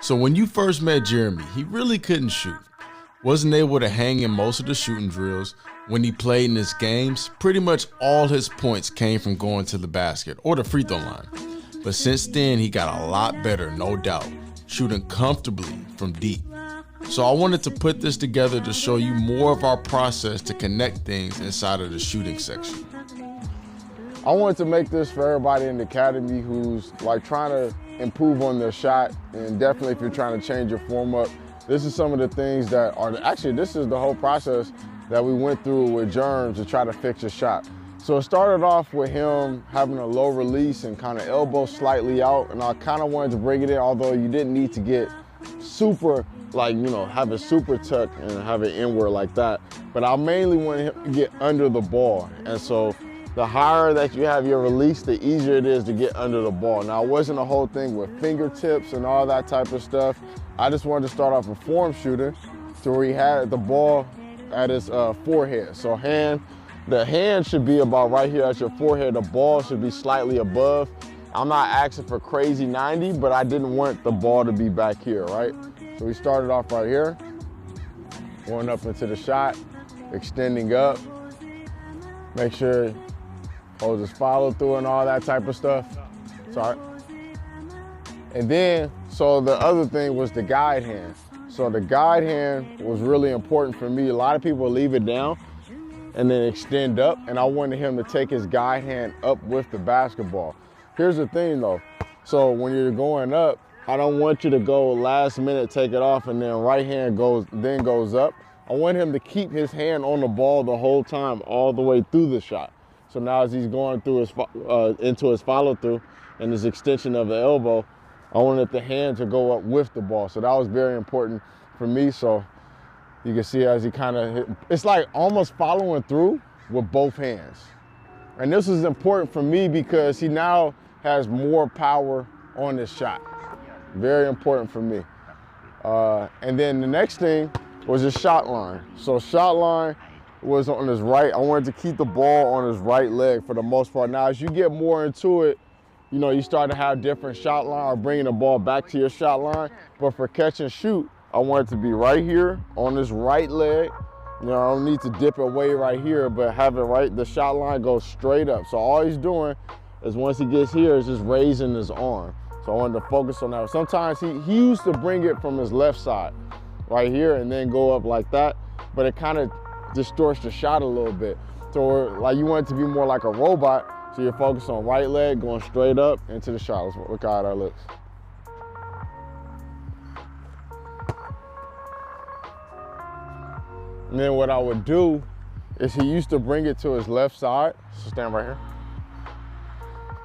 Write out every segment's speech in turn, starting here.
So when you first met Jeremy, he really couldn't shoot. Wasn't able to hang in most of the shooting drills. When he played in his games, pretty much all his points came from going to the basket or the free throw line. But since then, he got a lot better, no doubt, shooting comfortably from deep. So I wanted to put this together to show you more of our process to connect things inside of the shooting section. I wanted to make this for everybody in the academy who's like trying to improve on their shot, and definitely if you're trying to change your form up, this is some of the things that are, actually this is the whole process that we went through with Germs to try to fix his shot. So it started off with him having a low release and kind of elbow slightly out, and I kind of wanted to bring it in, although you didn't need to get super, like, you know, have a super tuck and have it inward like that. But I mainly wanted him to get under the ball. And so the higher that you have your release, the easier it is to get under the ball. Now, it wasn't a whole thing with fingertips and all that type of stuff. I just wanted to start off with form shooting to where he had the ball at his forehead. So the hand should be about right here at your forehead. The ball should be slightly above. I'm not asking for crazy 90, but I didn't want the ball to be back here, right? So we started off right here, going up into the shot, extending up. Make sure hold his follow through and all that type of stuff. Sorry. And then, so the other thing was the guide hand. So the guide hand was really important for me. A lot of people leave it down and then extend up, and I wanted him to take his guide hand up with the basketball. Here's the thing though. So when you're going up, I don't want you to go last minute, take it off, and then right hand goes up. I want him to keep his hand on the ball the whole time, all the way through the shot. So now as he's going through his into his follow through and his extension of the elbow, I wanted the hand to go up with the ball. So that was very important for me. So you can see as he kind of hit, it's like almost following through with both hands. And this is important for me because he now has more power on his shot. Very important for me. And then the next thing was his shot line. So shot line was on his right. I wanted to keep the ball on his right leg for the most part. Now, as you get more into it, you know, you start to have different shot line or bringing the ball back to your shot line. But for catch and shoot, I want it to be right here on his right leg. You know, I don't need to dip away right here, but have it right, the shot line goes straight up. So all he's doing is once he gets here is just raising his arm. So I wanted to focus on that. Sometimes he used to bring it from his left side right here and then go up like that, but it kind of distorts the shot a little bit. So like you want it to be more like a robot, so you're focused on right leg going straight up into the shot. Let's look how that looks. And then what I would do is he used to bring it to his left side. So stand right here.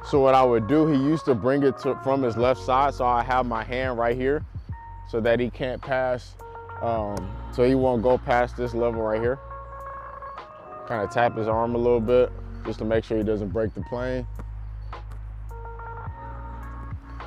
So what I would do, he used to bring it from his left side, so I have my hand right here so that he can't pass, so he won't go past this level right here. Kind of tap his arm a little bit just to make sure he doesn't break the plane.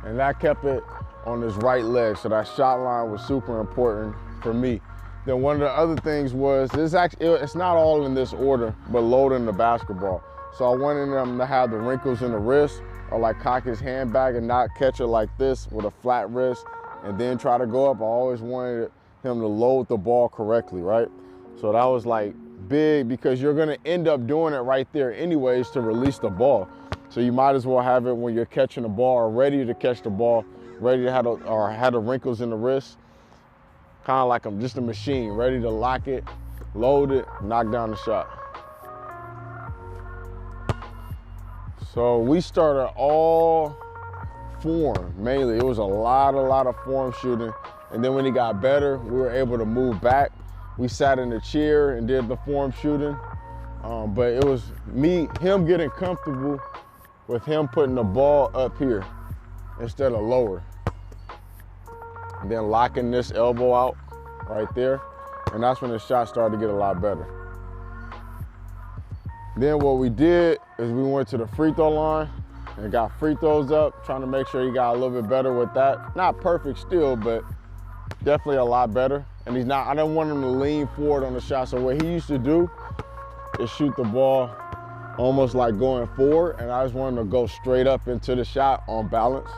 And that kept it on his right leg, so that shot line was super important for me. Then one of the other things was, it's not all in this order, but loading the basketball. So I wanted him to have the wrinkles in the wrist, or like cock his hand back and not catch it like this with a flat wrist and then try to go up. I always wanted him to load the ball correctly, right? So that was like big because you're gonna end up doing it right there anyways to release the ball. So you might as well have it when you're catching the ball or ready to catch the ball, ready to have the wrinkles in the wrist. Kind of like I'm just a machine, ready to lock it, load it, knock down the shot. So we started all form, mainly. It was a lot of form shooting. And then when he got better, we were able to move back. We sat in the chair and did the form shooting. But it was him getting comfortable with him putting the ball up here instead of lower. And then locking this elbow out right there. And that's when the shot started to get a lot better. Then what we did is we went to the free throw line and got free throws up, trying to make sure he got a little bit better with that. Not perfect still, but definitely a lot better. And I didn't want him to lean forward on the shot. So what he used to do is shoot the ball almost like going forward, and I just wanted him to go straight up into the shot on balance.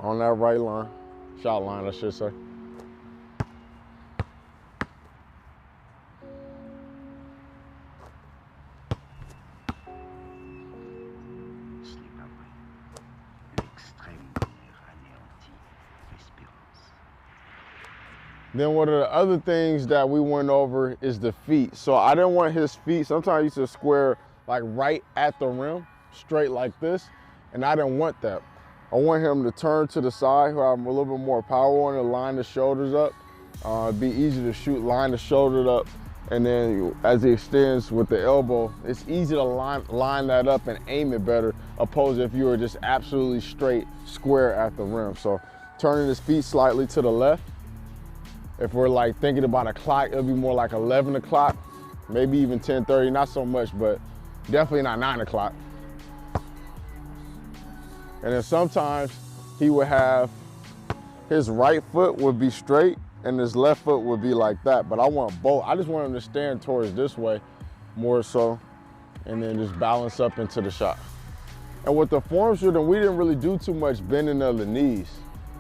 on that right line, shot line, I should say. Then one of the other things that we went over is the feet. So I didn't want his feet, sometimes I used to square like right at the rim, straight like this, and I didn't want that. I want him to turn to the side, who have a little bit more power on it, line the shoulders up. It'd be easy to shoot, line the shoulder up, and then as he extends with the elbow, it's easy to line that up and aim it better, opposed to if you were just absolutely straight, square at the rim. So turning his feet slightly to the left. If we're like thinking about a clock, it'll be more like 11 o'clock, maybe even 10:30, not so much, but definitely not 9 o'clock. And then sometimes he would have, his right foot would be straight and his left foot would be like that. But I want both. I just want him to stand towards this way more so, and then just balance up into the shot. And with the form shooting, we didn't really do too much bending of the knees.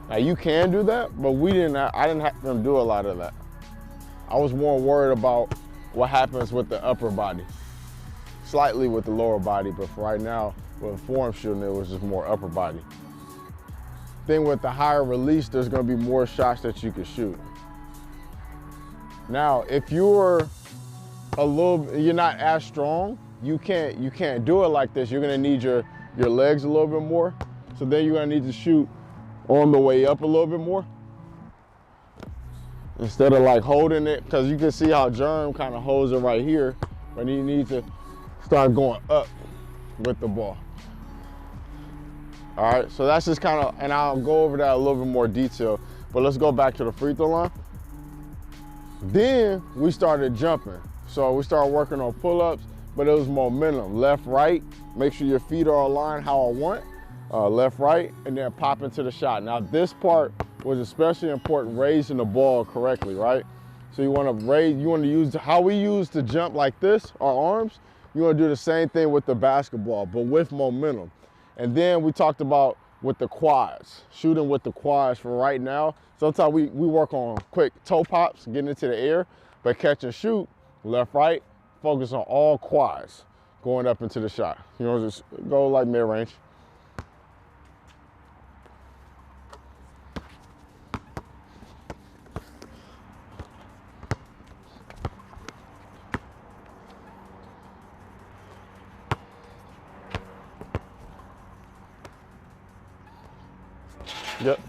Now you can do that, but I didn't have them do a lot of that. I was more worried about what happens with the upper body. Slightly with the lower body, but for right now, with form shooting, it was just more upper body. Thing with the higher release, there's gonna be more shots that you can shoot. Now, if you're not as strong, you can't do it like this. You're gonna need your legs a little bit more. So then you're gonna need to shoot on the way up a little bit more. Instead of like holding it, because you can see how Germ kind of holds it right here, but you need to start going up with the ball. All right, so that's just kind of, and I'll go over that a little bit more detail, but let's go back to the free throw line. Then we started jumping. So we started working on pull-ups, but it was momentum, left, right, make sure your feet are aligned how I want, left, right, and then pop into the shot. Now this part was especially important, raising the ball correctly, right? So you wanna use, how we use to jump like this, our arms, you wanna do the same thing with the basketball, but with momentum. And then we talked about with the quads, shooting with the quads for right now. Sometimes we work on quick toe pops, getting into the air, but catch and shoot, left, right, focus on all quads going up into the shot. You know, just go like mid-range. Yep.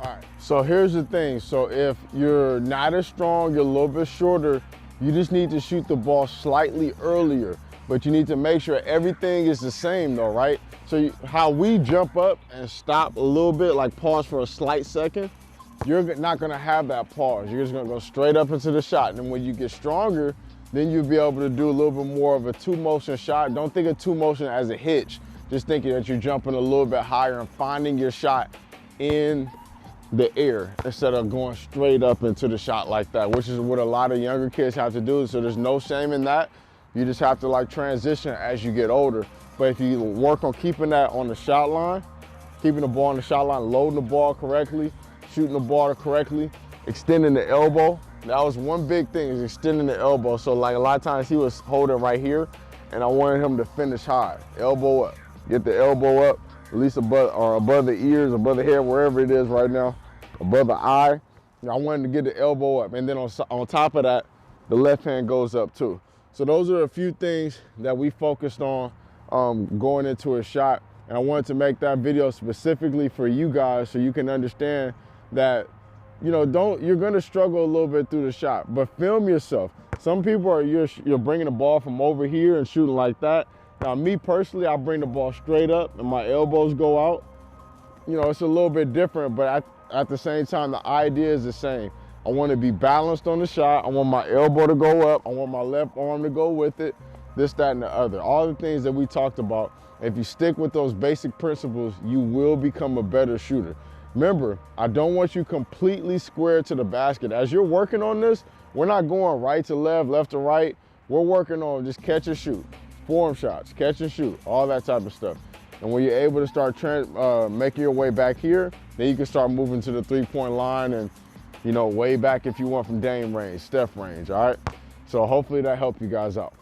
All right, so here's the thing. So if you're not as strong, you're a little bit shorter, you just need to shoot the ball slightly earlier, but you need to make sure everything is the same though, right? So how we jump up and stop a little bit, like pause for a slight second, you're not gonna have that pause. You're just gonna go straight up into the shot. And then when you get stronger, then you'll be able to do a little bit more of a two motion shot. Don't think of two motion as a hitch. Just thinking that you're jumping a little bit higher and finding your shot in the air instead of going straight up into the shot like that, which is what a lot of younger kids have to do. So there's no shame in that. You just have to like transition as you get older. But if you work on keeping that on the shot line, keeping the ball on the shot line, loading the ball correctly, shooting the ball correctly, extending the elbow. That was one big thing, is extending the elbow. So like a lot of times he was holding right here and I wanted him to finish high. Elbow up, get the elbow up, at least above the ears, above the head, wherever it is right now, above the eye. I wanted to get the elbow up. And then on top of that, the left hand goes up too. So those are a few things that we focused on going into a shot. And I wanted to make that video specifically for you guys so you can understand that, you know, you're gonna struggle a little bit through the shot, but film yourself. Some people you're bringing the ball from over here and shooting like that, Now, me personally, I bring the ball straight up and my elbows go out. You know, it's a little bit different, but at the same time, the idea is the same. I want to be balanced on the shot. I want my elbow to go up. I want my left arm to go with it, this, that, and the other. All the things that we talked about. If you stick with those basic principles, you will become a better shooter. Remember, I don't want you completely square to the basket. As you're working on this, we're not going right to left, left to right. We're working on just catch and shoot, form shots, catch and shoot, all that type of stuff. And when you're able to start making your way back here, then you can start moving to the three-point line and, you know, way back if you want from Dame range, Steph range, all right? So hopefully that helped you guys out.